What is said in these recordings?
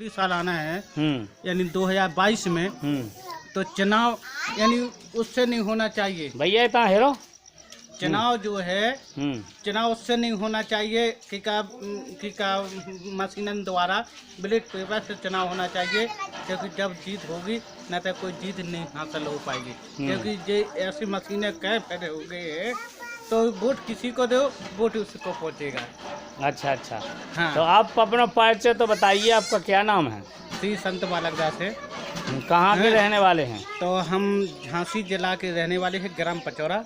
पिछली साल आना है यानी 2022 में, तो चुनाव यानी उससे नहीं होना चाहिए भैया इतना हेरो चुनाव जो है, चुनाव उससे नहीं होना चाहिए कि का मशीनन द्वारा बैलेट पेपर से चुनाव होना चाहिए, क्योंकि जब जीत होगी न तो कोई जीत नहीं हासिल हो पाएगी, क्योंकि ये ऐसी मशीनें कई फैले हो गए हैं, तो वोट किसी को दो वोट उसको पहुँचेगा। अच्छा अच्छा, हाँ। तो आप अपना परिचय तो बताइए, आपका क्या नाम है? श्री संत बालकदास है। कहाँ के रहने वाले हैं? तो हम झांसी जिला के रहने वाले हैं, ग्राम पचौरा।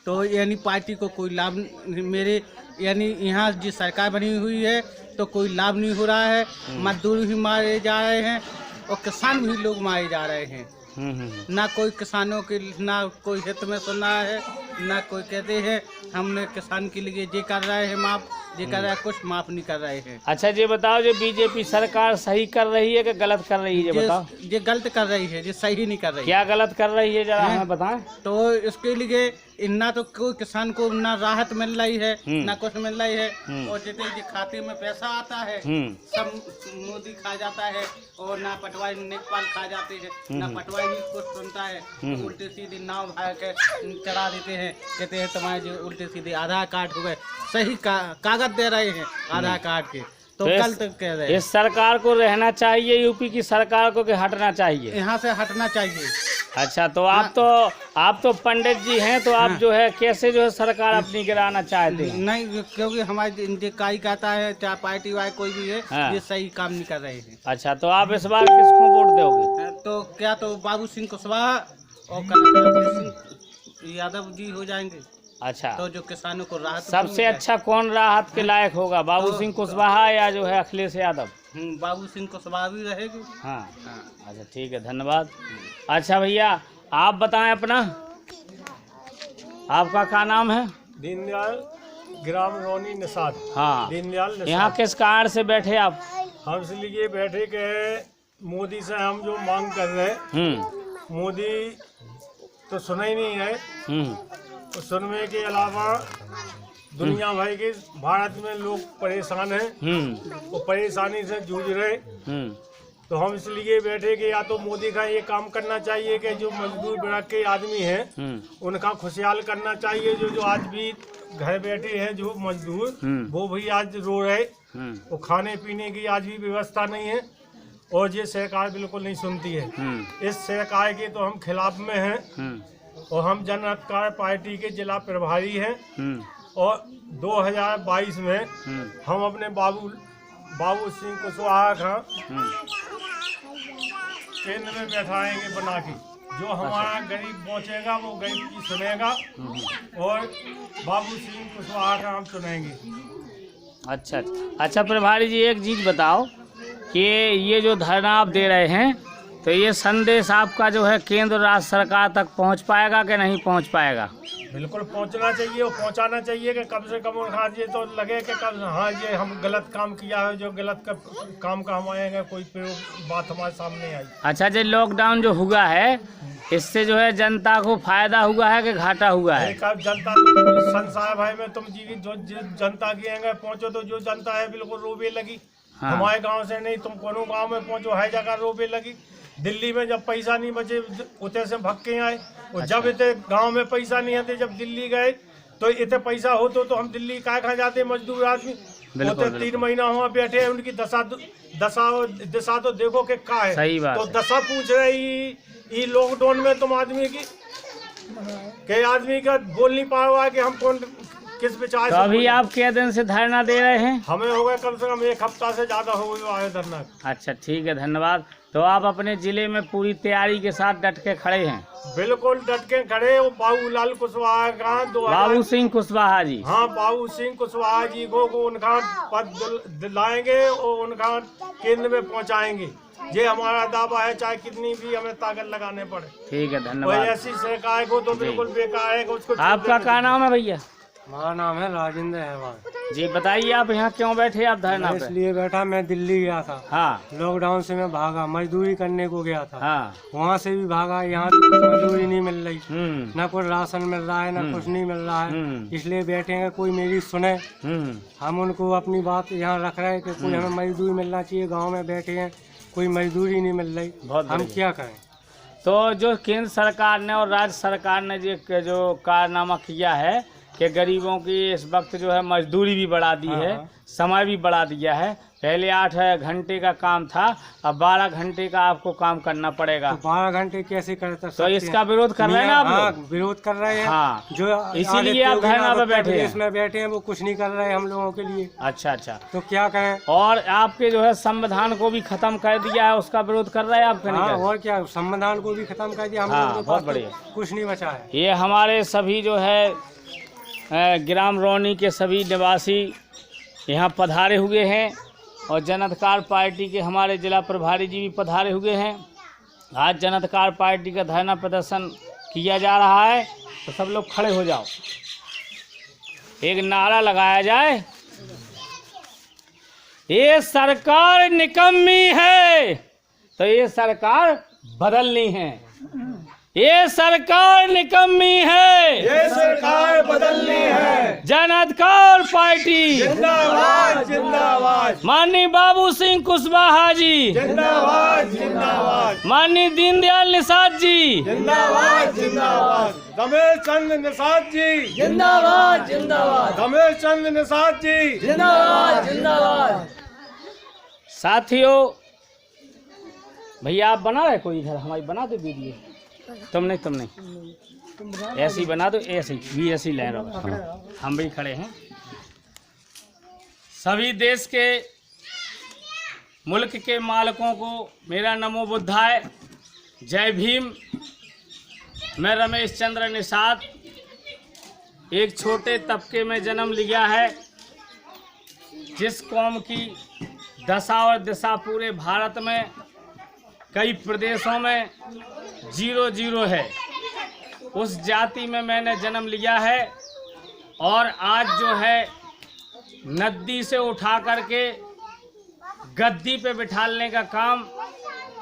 तो यानी पार्टी को कोई लाभ मेरे यानी यहाँ जिस सरकार बनी हुई है तो कोई लाभ नहीं हो रहा है, मजदूर भी मारे जा रहे हैं और किसान भी लोग मारे जा रहे हैं। ना कोई किसानों के ना कोई हित में सुन रहा है, ना कोई कहते हैं हमने किसान के लिए ये कर रहे हैं माफ, ये कर रहा है, कुछ माफ नहीं कर रहे हैं। अच्छा ये बताओ, जो बीजेपी सरकार सही कर रही है कि गलत कर रही है, ये बताओ। ये गलत कर रही है, ये सही नहीं कर रही है। क्या गलत कर रही है जरा हमें बताएं। तो इसके लिए ना तो कोई किसान को ना राहत मिल रही है, ना कुछ मिल रही है, और जितने जी खाते में पैसा आता है सब मोदी खा जाता है, और ना पटवारी लेखपाल खा जाते हैं, ना पटवारी कुछ सुनता है, तो उल्टे सीधे नाव भाग के चढ़ा देते हैं, कहते हैं तुम्हारे जो उल्टे सीधे आधार कार्ड हो गए, सही कागज दे रहे हैं आधार कार्ड के, तो गलत कह रहे हैं। इस सरकार को रहना चाहिए, यूपी की सरकार को, कि हटना चाहिए? यहाँ से हटना चाहिए। अच्छा, तो आप तो पंडित जी हैं, तो आप जो है कैसे जो है सरकार अपनी गिराना चाहते हैं? नहीं, क्योंकि हमारे काई कहता है चाहे पार्टी वाई कोई भी है, ये सही काम नहीं कर रहे हैं। अच्छा, तो आप इस बार किसको वोट दोगे? तो क्या तो बाबू सिंह कुशवाहा और कनक यादव जी हो जाएंगे। अच्छा, तो जो किसानों को राहत, सबसे अच्छा कौन राहत के लायक होगा, बाबू सिंह कुशवाहा या जो है अखिलेश यादव? बाबू सिंह कुशवाहा भी रहेगी। हाँ। अच्छा ठीक है, धन्यवाद। अच्छा भैया आप बताएं अपना, आपका क्या नाम है? दीनदयाल, ग्राम रोनी निषाद। हाँ, दीनदयाल निषाद। यहाँ किस कारण से बैठे आप? हम इसलिए बैठे के मोदी से हम जो मांग कर रहे हैं, मोदी तो सुना ही नहीं है, तो सुनने के अलावा दुनिया भर के भारत में लोग परेशान हैं, वो परेशानी से जूझ रहे, तो हम इसलिए बैठे कि या तो मोदी का ये काम करना चाहिए कि जो मजदूर वर्ग के आदमी हैं उनका खुशहाल करना चाहिए, जो आज भी घर बैठे हैं जो मजदूर, वो भी आज रो रहे, वो खाने पीने की आज भी व्यवस्था नहीं है, और ये सरकार बिल्कुल नहीं सुनती है। इस सरकार के तो हम खिलाफ में हैं, और हम जन अधिकार पार्टी के जिला प्रभारी हैं, और 2022 में हम अपने बाबू सिंह कुशवाहा का केंद्र में बैठाएंगे बना के, जो हमारा गरीब पहुंचेगा वो गरीब की सुनेगा, और बाबू सिंह कुशवाहा का हम चुनेंगे। अच्छा अच्छा, प्रभारी जी एक चीज़ बताओ कि ये जो धरना आप दे रहे हैं, तो ये संदेश आपका जो है केंद्र राज्य सरकार तक पहुंच पाएगा कि नहीं पहुंच पाएगा? बिल्कुल पहुंचना चाहिए, और पहुंचाना चाहिए कि कम से कम उनका ये तो लगे कि कब हाँ ये हम गलत काम किया है, जो गलत काम का हम आएंगे कोई बात हमारे सामने आई। अच्छा, जो लॉकडाउन जो हुआ है इससे जो है जनता को फायदा हुआ है कि घाटा हुआ है? जनता संसार भाई में तुम जी जो जनता की पहुँचो तो जो जनता है बिल्कुल रोबे लगी। हाँ। हमारे गाँव से नहीं, तुम कोनो गाँव में पहुँचो हर जगह रोबे लगी। दिल्ली में जब पैसा नहीं बचे उतने से भग के आए, और अच्छा। जब इतने गांव में पैसा नहीं आते, जब दिल्ली गए तो इतने पैसा हो तो हम दिल्ली काय खा जाते मजदूर आदमी, होते 3 महीना वहाँ बैठे हैं, उनकी दशा तो देखो कि क्या है। सही बात तो दशा पूछ रही लॉकडाउन में तुम आदमी की के आदमी का बोल नहीं पा रहा है कि हम कौन किस विचार तो अभी आप क्या दिन से धरना दे रहे हैं? हमें हो गया कम से कम 1 हफ्ता से ज्यादा हो गया धरना। अच्छा ठीक है, धन्यवाद। तो आप अपने जिले में पूरी तैयारी के साथ डट के खड़े हैं? बिल्कुल डट के खड़े। वो बाबूलाल कुशवाहा का बाबू सिंह कुशवाहा जी, हाँ बाबू सिंह कुशवाहा जी को उनका पद दिलाएंगे और उनका केंद्र में पहुंचाएंगे। ये हमारा दावा है, चाहे कितनी भी हमें ताकत लगाने पड़े। ठीक है, धन्यवाद। ऐसी सरकार को तो बिल्कुल बेकार है। उसको आपका क्या नाम है भैया? हमारा नाम है राजेंद्र हैवान। जी बताइए, आप यहाँ क्यों बैठे? आप धरना पे? इसलिए बैठा, मैं दिल्ली गया था। हाँ लॉकडाउन से मैं भागा, मजदूरी करने को गया था। हाँ। वहाँ से भी भागा, यहाँ से कुछ मजदूरी नहीं मिल रही, ना कोई राशन मिल रहा है, ना कुछ नहीं मिल रहा है। इसलिए बैठे हैं, कोई मेरी सुने। हम उनको अपनी बात यहाँ रख रहे हैं कि कोई हमें मजदूरी मिलना चाहिए। गाँव में बैठे हैं, कोई मजदूरी नहीं मिल रही, हम क्या करें? तो जो केंद्र सरकार ने और राज्य सरकार ने जो कारनामा किया है कि गरीबों की इस वक्त जो है मजदूरी भी बढ़ा दी है, समय भी बढ़ा दिया है। पहले 8 घंटे का काम था, अब 12 घंटे का आपको काम करना पड़ेगा। तो 12 घंटे कैसे करता? तो इसका विरोध कर रहे हैं ना आप लोग? विरोध कर रहे हैं। हाँ, जो इसीलिए आप धरना पे बैठे हैं। इसमें बैठे हैं, वो कुछ नहीं कर रहे हैं हम लोगों के लिए। अच्छा अच्छा। तो क्या करें? और आपके जो है संविधान को भी खत्म कर दिया है, उसका विरोध कर रहे हैं आप? हाँ, और क्या, संविधान को भी खत्म कर दिया हम लोगों के बहुत पास, बढ़िया। कुछ नहीं बचा है। ये हमारे सभी जो है ग्राम रौनी के सभी निवासी यहाँ पधारे हुए हैं और जनअधिकार पार्टी के हमारे जिला प्रभारी जी भी पधारे हुए हैं। आज जनअधिकार पार्टी का धरना प्रदर्शन किया जा रहा है, तो सब लोग खड़े हो जाओ, एक नारा लगाया जाए, ये सरकार निकम्मी है तो ये सरकार बदलनी है। ये सरकार निकम्मी है, ये सरकार बदलनी है। जनअधिकार पार्टी जिंदाबाद जिंदाबाद। माननीय बाबू सिंह कुशवाहा जी जिंदाबाद जिंदाबाद। माननीय दीनदयाल निषाद जी जिंदाबाद जिंदाबाद। रमेश चंद्र निषाद जी जिंदाबाद जिंदाबाद। रमेश चंद्र निषाद जी जिंदाबाद जिंदाबाद। साथियों, भैया आप बना रहे कोई इधर हमारी बना दो वीडियो? तुम नहीं ऐसे ही बना दो, ऐसे भी ऐसे ही ले रहो, हम भी खड़े हैं। सभी देश के मुल्क के मालिकों को मेरा नमो बुद्धाय, जय भीम। मैं रमेश चंद्र निषाद एक छोटे तबके में जन्म लिया है, जिस कौम की दशा और दिशा पूरे भारत में कई प्रदेशों में 0-0 है, उस जाति में मैंने जन्म लिया है। और आज जो है नदी से उठा करके गद्दी पे बिठालने का काम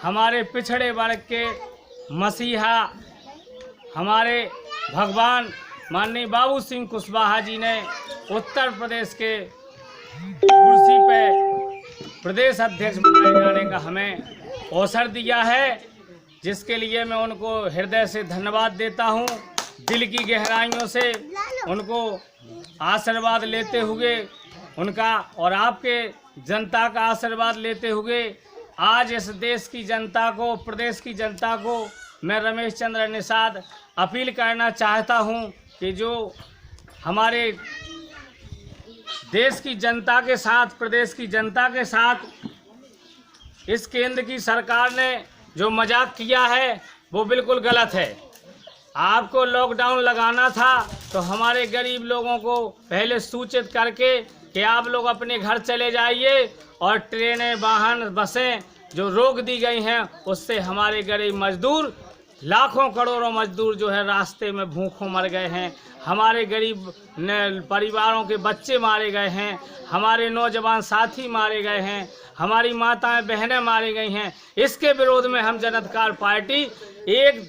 हमारे पिछड़े वर्ग के मसीहा हमारे भगवान माननीय बाबू सिंह कुशवाहा जी ने उत्तर प्रदेश के कुर्सी पे प्रदेश अध्यक्ष बनाए जाने का हमें अवसर दिया है, जिसके लिए मैं उनको हृदय से धन्यवाद देता हूं। दिल की गहराइयों से उनको आशीर्वाद लेते हुए, उनका और आपके जनता का आशीर्वाद लेते हुए आज इस देश की जनता को, प्रदेश की जनता को मैं रमेश चंद्र निषाद अपील करना चाहता हूं कि जो हमारे देश की जनता के साथ, प्रदेश की जनता के साथ इस केंद्र की सरकार ने जो मजाक किया है वो बिल्कुल गलत है। आपको लॉकडाउन लगाना था तो हमारे गरीब लोगों को पहले सूचित करके कि आप लोग अपने घर चले जाइए, और ट्रेनें, वाहन, बसें जो रोक दी गई हैं उससे हमारे गरीब मजदूर, लाखों करोड़ों मजदूर जो है रास्ते में भूखों मर गए हैं। हमारे गरीब परिवारों के बच्चे मारे गए हैं, हमारे नौजवान साथी मारे गए हैं, हमारी माताएं बहनें मारी गई हैं। इसके विरोध में हम जनअधिकार पार्टी 1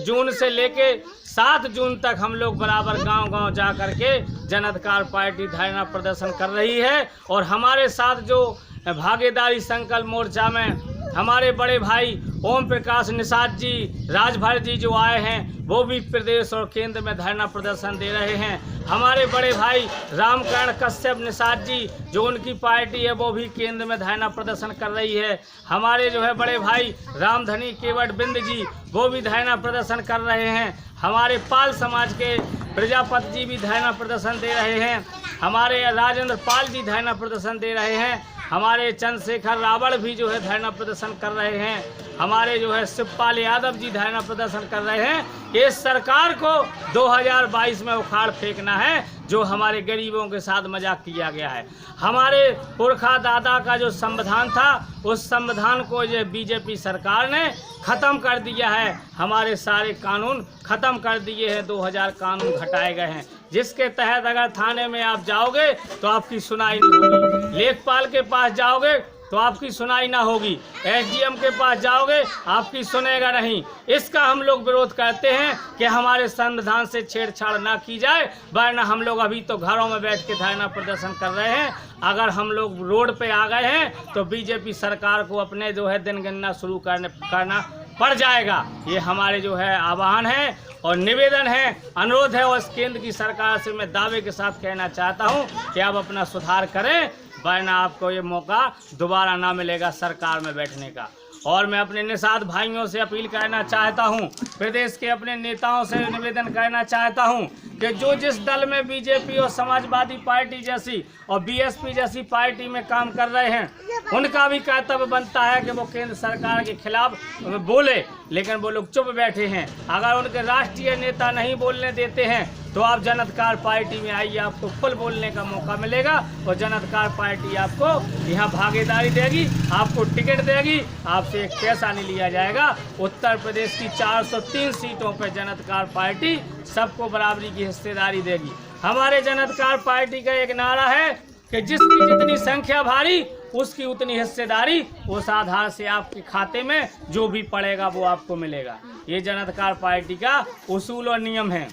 जून से लेके 7 जून तक हम लोग बराबर गांव-गांव जा कर के जनअधिकार पार्टी धरना प्रदर्शन कर रही है। और हमारे साथ जो भागीदारी संकल्प मोर्चा में हमारे बड़े भाई ओम प्रकाश निषाद जी, राजभर जी जो आए हैं, वो भी प्रदेश और केंद्र में धरना प्रदर्शन दे रहे हैं। हमारे बड़े भाई रामकरण कश्यप निषाद जी, जो उनकी पार्टी है, वो भी केंद्र में धरना प्रदर्शन कर रही है। हमारे जो है बड़े भाई रामधनी केवट बिंद जी, वो भी धरना प्रदर्शन कर रहे हैं। हमारे पाल समाज के प्रजापति जी भी धरना प्रदर्शन दे रहे हैं। हमारे राजेंद्र पाल जी धरना प्रदर्शन दे रहे हैं। हमारे चंद्रशेखर रावण भी जो है धरना प्रदर्शन कर रहे हैं। हमारे जो है शिवपाल यादव जी धरना प्रदर्शन कर रहे हैं। कि इस सरकार को 2022 में उखाड़ फेंकना है, जो हमारे गरीबों के साथ मजाक किया गया है। हमारे पुरखा दादा का जो संविधान था, उस संविधान को ये बीजेपी सरकार ने ख़त्म कर दिया है। हमारे सारे कानून ख़त्म कर दिए हैं, 2000 कानून घटाए गए हैं, जिसके तहत अगर थाने में आप जाओगे तो आपकी सुनाई नहीं होगी, लेखपाल के पास जाओगे तो आपकी सुनाई ना होगी, एसडीएम के पास जाओगे आपकी सुनेगा नहीं। इसका हम लोग विरोध करते हैं कि हमारे संविधान से छेड़छाड़ ना की जाए, वरना हम लोग अभी तो घरों में बैठ के धरना प्रदर्शन कर रहे हैं। अगर हम लोग रोड पे आ गए हैं तो बीजेपी सरकार को अपने जो है दिन गिनना शुरू करना पड़ जाएगा। ये हमारे जो है आह्वान है और निवेदन है, अनुरोध है। और इस केंद्र की सरकार से मैं दावे के साथ कहना चाहता हूँ कि आप अपना सुधार करें, वरना आपको ये मौका दोबारा ना मिलेगा सरकार में बैठने का। और मैं अपने निषाद भाइयों से अपील करना चाहता हूं, प्रदेश के अपने नेताओं से निवेदन करना चाहता हूं कि जो जिस दल में बीजेपी और समाजवादी पार्टी जैसी और बीएसपी जैसी पार्टी में काम कर रहे हैं, उनका भी कर्तव्य बनता है कि वो केंद्र सरकार के खिलाफ बोले, लेकिन वो लोग चुप बैठे हैं। अगर उनके राष्ट्रीय नेता नहीं बोलने देते हैं तो आप जन अधिकार पार्टी में आइए, आपको फुल बोलने का मौका मिलेगा और जन अधिकार पार्टी आपको यहाँ भागीदारी देगी, आपको टिकट देगी, आपसे एक पैसा नहीं लिया जाएगा। उत्तर प्रदेश की 403 सीटों पर जन अधिकार पार्टी सबको बराबरी की हिस्सेदारी देगी। हमारे जन अधिकार पार्टी का एक नारा है कि जिसकी जितनी संख्या भारी उसकी उतनी हिस्सेदारी, उस आधार से आपके खाते में जो भी पड़ेगा वो आपको मिलेगा। ये जन अधिकार पार्टी का उसूल और नियम है।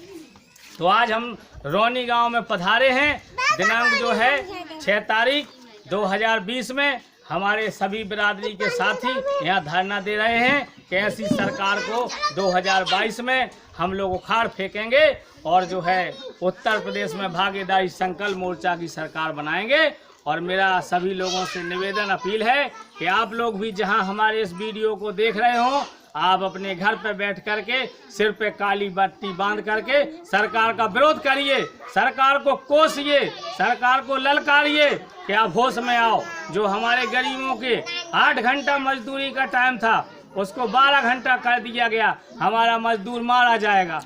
तो आज हम रौनी गांव में पधारे हैं, दिनांक जो है 6 तारीख 2020 में हमारे सभी बिरादरी के साथी यहाँ धरना दे रहे हैं कि ऐसी सरकार को 2022 में हम लोग उखाड़ फेंकेंगे और जो है उत्तर प्रदेश में भागीदारी संकल्प मोर्चा की सरकार बनाएंगे। और मेरा सभी लोगों से निवेदन अपील है कि आप लोग भी जहां हमारे इस वीडियो को देख रहे हो, आप अपने घर पे बैठ करके सिर पे काली बत्ती बांध करके सरकार का विरोध करिए, सरकार को कोसिए, सरकार को ललकारिए कि आप होश में आओ। जो हमारे गरीबों के 8 घंटा मजदूरी का टाइम था उसको 12 घंटा कर दिया गया, हमारा मजदूर मारा जाएगा।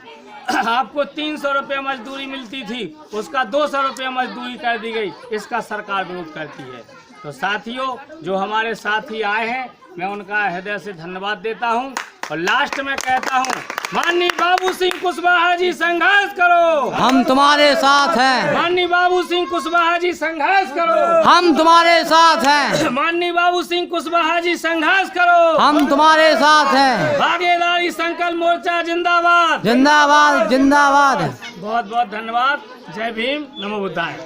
आपको 300 रुपये मजदूरी मिलती थी, उसका 200 रुपये मजदूरी कर दी गई, इसका सरकार विरोध करती है। तो साथियों, जो हमारे साथी आए हैं मैं उनका हृदय से धन्यवाद देता हूं और लास्ट में कहता हूं, माननीय बाबू सिंह कुशवाहा जी संघर्ष करो, हम तुम्हारे साथ हैं। माननीय बाबू सिंह कुशवाहा जी संघर्ष करो, हम तुम्हारे साथ हैं। माननीय बाबू सिंह कुशवाहा जी संघर्ष करो, हम तुम्हारे साथ हैं। भागीदारी संकल्प मोर्चा जिंदाबाद, जिंदाबाद जिंदाबाद। बहुत बहुत धन्यवाद। जय भीम, नमो बुद्धाय।